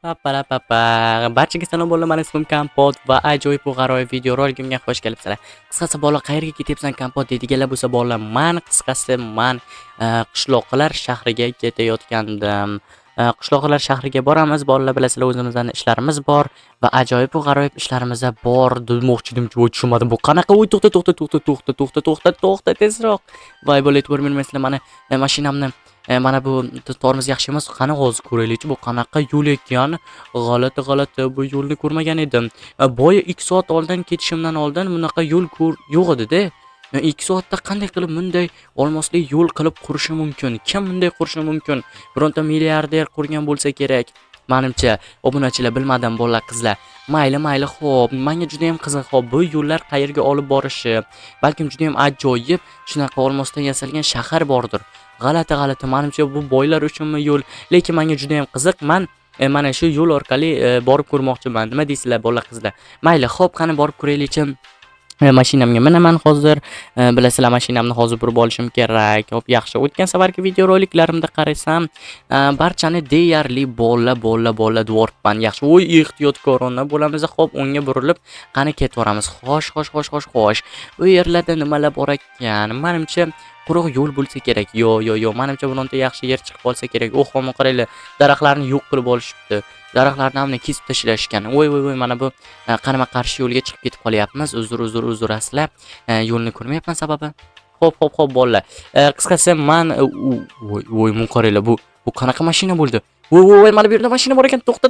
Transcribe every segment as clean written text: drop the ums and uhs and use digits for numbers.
Papa. Barchaga salom bolalar, men ismim Kompot va ajoyib va g'aroyib video roligimga xush kelibsizlar. Qisqasi bolalar, qayerga ketyapsan Kompot deydiganlar bo'lsa bolalar, qisqasi qishloqlar shahriga ketayotgandim. Qishloqlar shahriga boramiz, bolalar bilasizlar, o'zimizdan ishlarimiz bor va ajoyib va g'aroyib ishlarimiz bor demoqchi edim, tushunmadim. Bu qanaqa? Voy, to'xta, tezroq. Voy, bola, e'tibor bermaysizlar, mana mashinamni mana bu tormoz yaxshi emas. Qani hozir ko'raylikchi, bu qanaqa yo'l ekan? G'alati, bu yo'lni ko'rmagan edim. Boya 2 soat oldin ketishimdan oldin bunaqa yo'l yo'q edi-da. 2 soatda qanday qilib bunday olmosli yo'l qilib qurishi mumkin? Kim bunday qurishi mumkin? Bironta milliarder qurgan bo'lsa kerak. Menimcha, obunachilar bilmadim bolalar, qizlar. Mayli, xo'p. Menga juda ham qiziq. Xo'p, bu yo'llar qayerga olib borishi, balkim juda ham ajoyib shunaqa olmosdan yasalgan shahar bordir. G'alati. Menimcha bu boylar uchunmi yo'l, lekin menga juda ham qiziq. Mana shu yo'l orqali borib ko'rmoqchiman. Nima deysizlar bolalar, qizlar? Mayli, xo'p, qani borib ko'raylikchi. Mashinamga minaman hozir. Bilasizlar, mashinamni hozir burib olishim kerak. Hop, yaxshi. O'tgan safargi video roliklarimda qarasam, barchani deyarli bola dvorpman. Yaxshi. Voy, ehtiyotkorona bo'lamiz. Hop, o'ngga burilib, qani ketaveramiz. Xo'sh. Bu yerlarda nimalar bor ekan? Menimcha quruq yo'l bo'lsa kerak. Yo. Menimcha bundan yaxshi yer chiqib qolsa kerak. O'xomi qaranglar, daraxtlarni yo'q qilib olishibdi. Daraxtlarni hamma kesib tashlashgan. Voy, mana bu qarama qarshi yo'lga chiqib ketib qolyapmiz. Uzr asla. Yo'lni ko'rmayapman sababi. Xo'p, bolalar. Qisqasi men voy, mun qaranglar, bu qanaqa mashina bo'ldi? Voy, mana bu yerda mashina bor ekan. To'xta.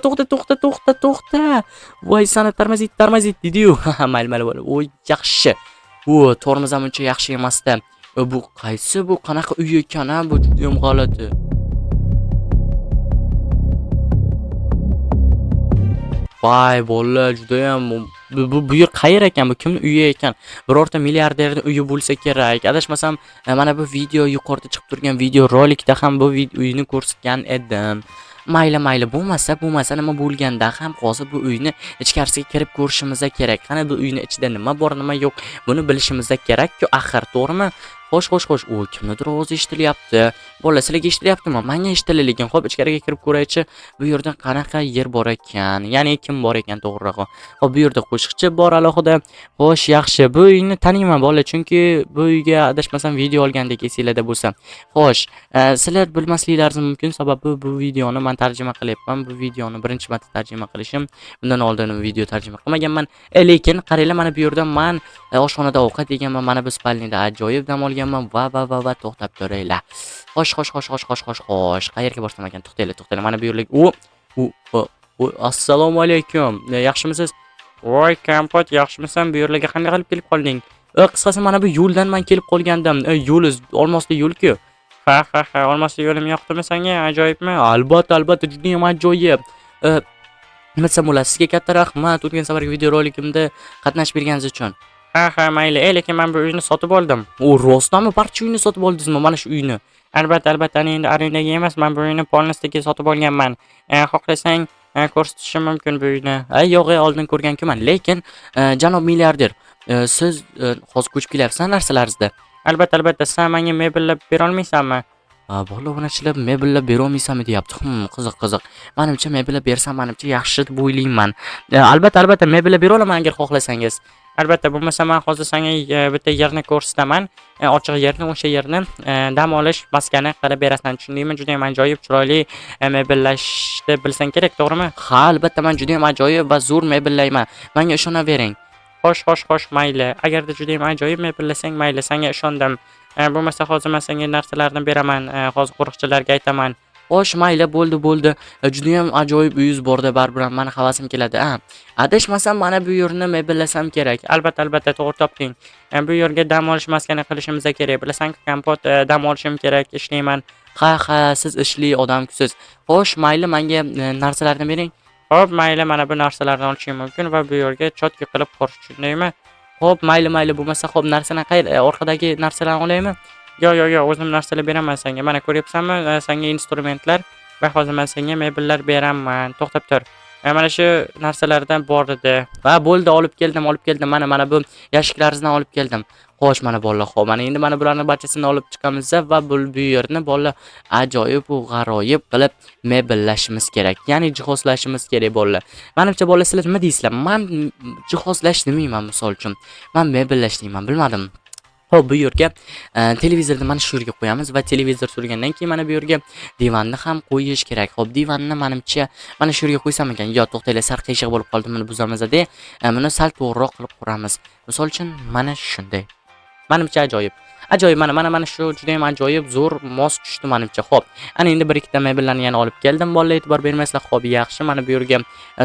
Voy, sana tormozit dedi-yu. Mayli bo'la. Voy, yaxshi. Tormoz ham uncha yaxshi emas-da. Bu qaysi, bu qanaqa uy ekan-a? Bu juda ham g'alati. Voy, bolalar, juda ham bu yer qayer ekan? Bu kimning uyi ekan? Birorta milliarderning uyi bo'lsa kerak. Adashmasam, mana bu video yuqorida chiqib turgan video rolikda ham bu uyni ko'rsatgan edim. Mayli, bo'lmasa nima bo'lganda ham hozir bu uyni ichkarisiga kirib ko'rishimiz kerak. Qani bu uyni ichida nima bor, nima yo'q, buni bilishimiz kerak-ku, axir, to'g'rimi? Xo'sh. Kimnidir ovozi eshitilyapti. Bolalar, sizlarga eshitilyaptimi? Menga eshitiladi lekin. Xo'p, ichkariga kirib ko'raychi. Bu yerda qanaqa yer bor ekan? Ya'ni kim bor ekan to'g'rirog'i? Xo'p, bu yerda qo'shiqchi bor alohida. Xo'sh, yaxshi. Bu uyni taniyman bolalar, chunki bu uyga adashmasam video olgandek esinglarda bo'lsa. Xo'sh, sizlar bilmasliklaringiz mumkin, sababi bu videoni men tarjima qilyapman. Bu videoni birinchi marta tarjima qilishim. Bundan oldin video tarjima qilmaganman. Lekin qaranglar, mana bu yerda men oshxonada ovqat yeganman. Mana bu spalnida ajoyib dam olganman. Va to'xtab turinglar. Xo'sh. Qayerga borsam ekan? To'xtanglar. Mana bu yerlik. Assalomu alaykum. Yaxshimisiz? Voy, Kompot, yaxshimisan? Bu yerlarga qanday qilib kelib qolding? Qisqasi mana bu yo'ldan men kelib qolgandim. Yo'l olmosli yo'l-ku. Ha, olmosli yo'lim yoqdimi senga? Ajoyibmi? Albatta, juda ham ajoyib. Nima desam bo'ladi? Sizga katta rahmat o'tgan safargi video rolikimda qatnashib berganingiz uchun. Ha, mayli. Lekin men bu uyni sotib oldim. Rostmi? Barcha uyni sotib oldingizmi? Mana shu uyni. Albatta, endi arendaga emas, men bu uyni polностьga sotib olganman. Xohlasang, ko'rsatishim mumkin bu uyni. Yo'q, oldin ko'rgan-kuman. Lekin janob milliarder, siz hozir ko'chib kelyapsiz narsalaringizda. Albatta, sen menga mebellab bera olmaysanmi? Bolalar, obunachilar mebellab bera olmaysanmi deyapti. Qiziq. Menimcha mebellab bersam, menimcha yaxshi deb o'ylayman. Albatta, mebellab bera olaman agar xohlasangiz. Albatta, bo'lmasa men hozir senga bitta yerni ko'rsataman. Ochiq yerni, o'sha yerni dam olish maskani qilib berasan. Tushundingmi? Juda ham ajoyib, chiroyli mebellashni bilsang kerak, to'g'rimi? Ha, albatta, men juda ham ajoyib va zo'r mebellayman. Menga ishonavering. Xo'sh, mayli. Agarda juda ham ajoyib mebellasang, mayli, senga ishondim. Bo'lmasa hozir men senga narsalarni beraman. Hozir qo'riqchilarga aytaman. Xo'sh, mayli, bo'ldi. Juda ham ajoyib uyingiz borda, baribir meni havasim keladi. Adashmasam mana bu yerni mebellasam kerak. Albatta, to'g'ri topding. Bu yerga dam olish maskani qilishimiz kerak. Bilasan-ku, Kompot, dam olishim kerak, ishlayman. Ha, siz ishli odamsiz. Xo'sh, mayli, menga narsalarni bering. Xo'p, mayli, mana bu narsalarni olishim mumkin va bu yerga chotka qilib qurish, tushundingmi? Xo'p, mayli, bo'lmasa xo'p, narsani orqadagi narsalarni olaymi? Yo'q, o'zim narsalar beraman senga. Mana ko'ryapsanmi? Senga instrumentlar va hozir men senga mebellar beraman. To'xtab tur. Mana shu narsalardan bor edi. Va bo'ldi, olib keldim. Mana bu yashiklaringizdan olib keldim. Xo'sh, mana bolalar, xo'p, mana endi mana bularning barchasini olib chiqamiz va bu yerni bolalar ajoyib va g'aroyib qilib mebellashimiz kerak. Ya'ni jihozlashimiz kerak bolalar. Menimcha bolalar, sizlar nima deysizlar? Men jihozlash demayman, misol uchun. Men mebellash deyman, bilmadim. Xo'p, bu yerga televizorni mana shu yerga qo'yamiz va televizor surgandan keyin mana bu yerga divanni ham qo'yish kerak. Xo'p, divanni menimcha mana shu yerga qo'ysam ekan. Yo, to'xtanglar, sal qiyshiq bo'lib qoldi. Buni buzamiz-da. Buni sal to'g'riroq qilib quramiz. Misol uchun mana shunday. Menimcha ajoyib. Ajoyib, mana shu juda ham ajoyib, zo'r mos tushdi menimcha. Xo'p, ana endi bir ikkita mebellarni yana olib keldim. Bolalar, e'tibor bermaysizlar. Xo'p, yaxshi. Mana bu yerga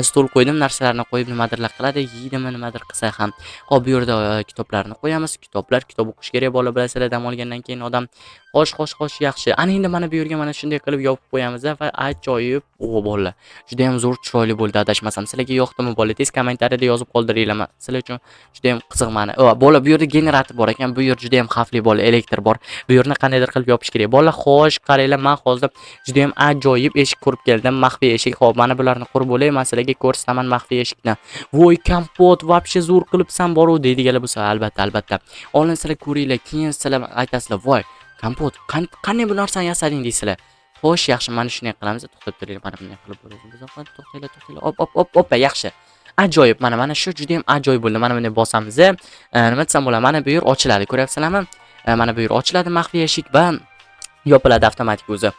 stol qo'ydim, narsalarni qo'yib nimadirlar qiladi, yeydimi, nimadir qilsa ham. Xo'p, bu yerda kitoblarni qo'yamiz. Kitob o'qish kerak, bolalar, bilasizlar, dam olgandan keyin odam xo'sh, yaxshi. Ana endi mana bu yerga mana shunday qilib yopib qo'yamiz va ajoyib. O, bolalar, juda ham zo'r, chiroyli bo'ldi, adashmasam. Sizlarga yoqdimi bolalar? Tez kommentariyada yozib qoldiringlar. Sizlar uchun juda ham qiziq mana. Bolalar, bu yerda generator bor ekan. Bu yer juda ham xavfli bolalar, elektr bor. Bu yerni qandaydir qilib yopish kerak. Bolalar, xo'sh, qaranglar, men hozir juda ham ajoyib eshik qurib keldim. Maxfiy eshik. Xo'p, mana bularni qurib bo'lay, men sizlarga ko'rsataman maxfiy eshikni. Voy, kompot, вообще zo'r qilibsan boru deydiganlar bo'lsa, albatta. Oldin sizlar ko'ringlar, keyin sizlar aytasizlar, voy, kompot, qanday bu narsani yasading deysizlar. Xo'sh, yaxshi, mana shunday qilamiz. To'xtab turinglar, mana bunday qilib bo'lamiz. To'xtanglar. Hop, yaxshi. Ajoyib, mana shu juda ham ajoyib bo'ldi. Mana bunday bosamiz. Nima desam bo'ladi? Mana bu yer ochiladi, ko'ryapsizlarmi? Mana bu yer ochiladi, maxfiy eshik va yopiladi avtomatik o'zi.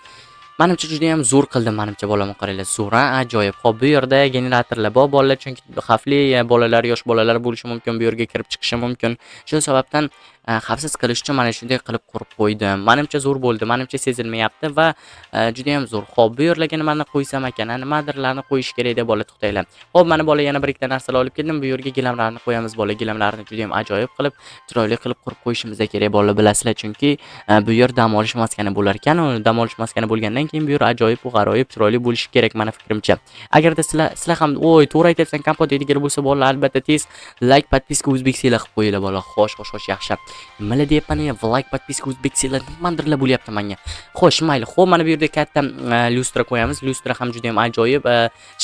Menimcha juda ham zo'r qildim, menimcha bolalar, qaranglar, zo'r, ajoyib. Xo'p, bu yerda generatorlar bor bolalar, chunki xavfli bolalar, yosh bolalar bo'lishi mumkin, bu yerga kirib chiqishi mumkin. Shu sababdan xavfsiz qilish uchun mana shunday qilib qurib qo'ydim. Menimcha zo'r bo'ldi, menimcha sezilmayapti va juda ham zo'r. Xo'p, bu yerlarga nimani qo'ysam ekan, nimadirlarni qo'yish kerak deb bolalar, to'xtanglar. Xo'p, mana bolalar, yana bir ikkita narsalar olib keldim. Bu yerga gilamlarni qo'yamiz bolalar. Gilamlarni juda ham ajoyib qilib, chiroyli qilib qurib qo'yishimiz kerak bolalar, bilasizlar, chunki bu yer dam olish maskani bo'lar ekan. Dam olish maskani bo'lgandan keyin bu yer ajoyib va g'aroyib, chiroyli bo'lishi kerak meni fikrimcha. Agarda sizlar ham "Voy, to'g'ri aytyapsan, kompot" deydigan bo'lsa, bolalar, albatta tez like, podpiska, o'zbekisiylar qilib qo'yinglar bolalar. Xo'sh, yaxshi. Nimalar deyapman, like, podpiska, o'zbekisiylar nimadirlar bo'lyapti menga. Xo'sh, mayli. Xo'p, mana bu yerda katta lyustra qo'yamiz. Lyustra ham juda ham ajoyib,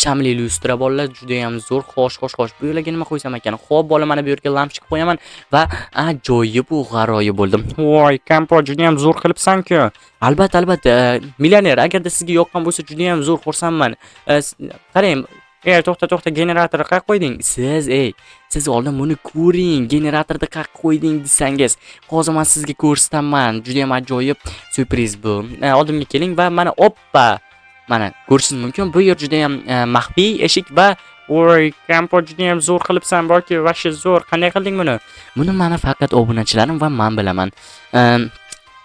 shamli lyustra bolalar, juda ham zo'r. Xo'sh. Bu yerlarga nima qo'ysam ekan? Xo'p, bolalar, mana bu yerga lampochka qo'yaman va ajoyib va g'aroyib bo'ldim. Voy, kompot, juda ham zo'r qilibsan-ku. Albatta, millioner, agarda sizga yoqqan bo'lsa, juda ham zo'r xursandman. Qarang, to'xta, generatorni qayerga qo'yding? Siz oldin buni ko'ring, generatorni qayerga qo'yding desangiz, hozir men sizga ko'rsataman. Juda ham ajoyib syurpriz bu. Oldimga keling va mana oppa. Mana ko'rishingiz mumkin, bu yer juda ham maxfiy eshik va voy, kompot, juda ham zo'r qilibsan, borki, vashi zo'r. Qanday qilding buni? Buni mana faqat obunachilarim va men bilaman.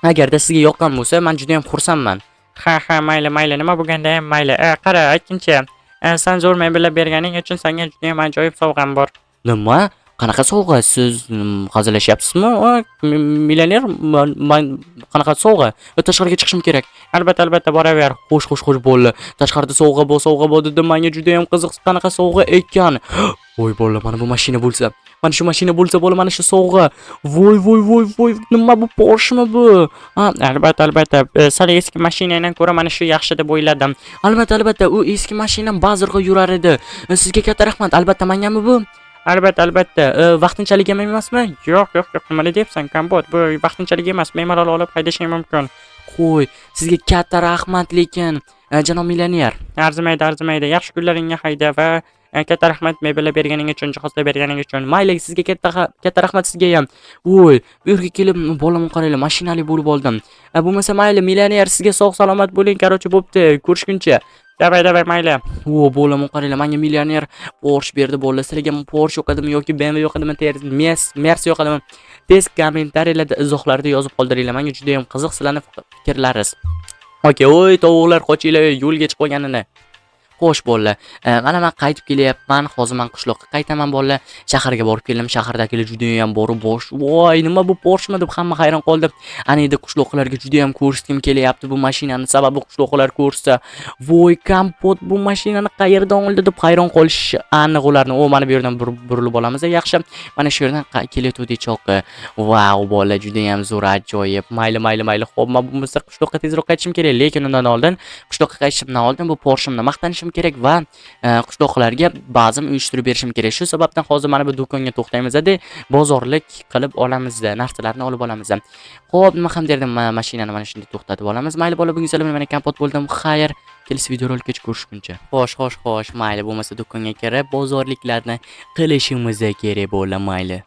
Agarda sizga yoqqan bo'lsa, men juda ham xursandman. Ha, mayli, nima bo'lganda ham mayli. Qara, aytginchi, sen zo'r mebellar berganing uchun senga juda ham ajoyib sovg'am bor. Nima? Qanaqa sovg'a? Siz hazillashyapsizmi? Millioner, men qanaqa sovg'a? Tashqariga chiqishim kerak. Albatta, boraver. Xo'sh, bo'ldi. Tashqarida sovg'a bor dedim, menga juda ham qiziq, qanaqa sovg'a ekan. Voy bolalar, mana bu mashina bo'lsa. Mana shu mashina bo'lsa, bola, mana shu sovg'a. Voy, nima bu, Porschemi bu? Albatta, sal eski mashinadan ko'ra mana shu yaxshi deb o'yladim. Albatta, u eski mashina ba'zirga yurar edi. Sizga katta rahmat. Albatta, mengami bu? Albatta. Vaqtinchalik emasmi? Yo'q, nima deyapsan, kompot? Bu vaqtinchalik emas, me'morlar olib haydashing mumkin. Qo'y, sizga katta rahmat, lekin janob millioner. Arzimaydi. Yaxshi kunlaringga hayda va katta rahmat mebellar berganing uchun, jihozlar berganing uchun. Mayli, sizga katta rahmat sizga ham. Voy, bu yerga kelib bolamni qaranglar, mashinali bo'lib oldim. Bo'lmasa mayli, millioner, sizga sog'-salomat bo'ling, qarochi bo'pti. Ko'rishguncha. Davay, mayli. Bolamni qaranglar, menga millioner Porsche berdi bolalar. Sizlarga Porsche yoqadimi yoki BMW yoqadimi, Mercedes yoqadimi? Tez kommentariyalarda izohlarda yozib qoldiringlar. Menga juda ham qiziq sizlarning fikrlaringiz. Voy, tovuqlar, qochinglar, yo'lga chiqib qolganini. Xo'sh bolalar, mana men qaytib kelyapman. Hozir men qishloqqa qaytaman bolalar. Shaharga borib keldim. Shahardagilar juda ham borib voy, nima bu Porschemi deb hamma hayron qoldi. Ana endi qishloqlarga juda ham ko'rsatgim kelyapti bu mashinani. Sababi qishloqlar ko'rsa, voy, kompot, bu mashinani qayerdan oldi deb hayron qolish aniq ularni. Mana bu yerdan burilib olamiz. Yaxshi. Mana shu yerdan kelayotdi cho'qi. Vau, bolalar, juda ham zo'r, ajoyib. Mayli. Xo'p, men bo'lmasa qishloqqa tezroq qaytishim kerak, lekin undan oldin, qishloqqa qaytishimdan oldin bu Porschemni maqtanishim berishim kerak va qishloqlarga bazm uyushtirib berishim kerak. Shu sababdan hozir mana bu do'konga to'xtaymiz-da, bozorlik qilib olamiz-da, narsalarni olib olamiz-da. Xo'p, nima ham derdim, mashinani mana shunday to'xtatib olamiz. Mayli bola, bugun sizlar bilan mana kompot bo'ldim. Xayr, kelasi videorolikgacha ko'rishguncha. Xo'sh, mayli bo'lmasa do'konga kirib bozorliklarni qilishimiz kerak bo'ldi, mayli.